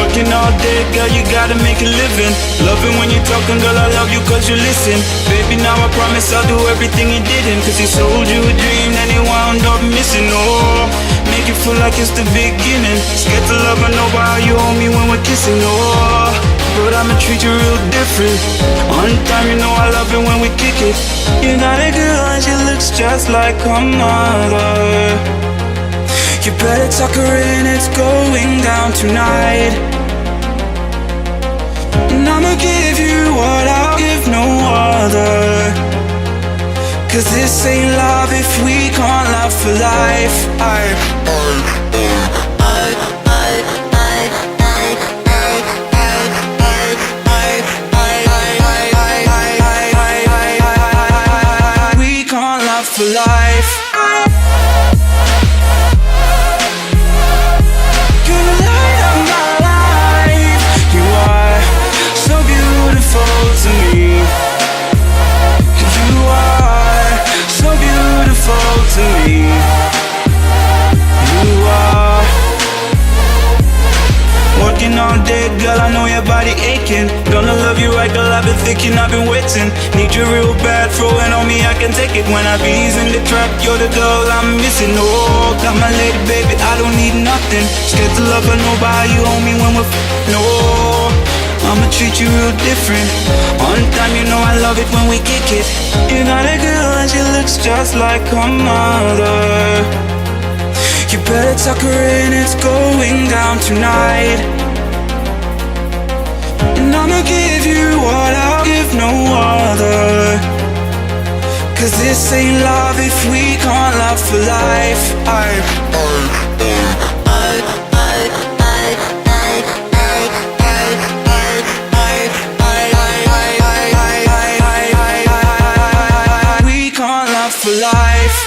Working all day, girl, you gotta make a living. Loving when you're talking, girl, I love you cause you listen. Baby, now I promise I'll do everything you didn't. Cause he sold you a dream that he wound up missing. Oh, make it feel like it's the beginning. Scared to love, I know how you hold me when we're kissing. Oh, but I'ma treat you real different. On time, you know I love it when we kick it. You got a girl and she looks just like her mother. You better tuck her in, it's going down tonight. And I'ma give you what I'll give no other. Cause this ain't love if we can't love for life. We can't love for life. To me, you are. Working all day, girl, I know your body aching. Gonna love you right, girl, I've been thinking, I've been waiting. Need you real bad, throwing on me, I can take it. When I be in the trap, you're the girl I'm missing. Oh, got my lady, baby, I don't need nothing. Scared to love her, nobody, you hold me when we're no. I'ma treat you real different. On time, you know I love it when we kick it. You got a girl and she looks just like her mother. You better tuck her in, it's going down tonight. And I'ma give you what I'll give no other. Cause this ain't love if we can't love for life. We can't love for life.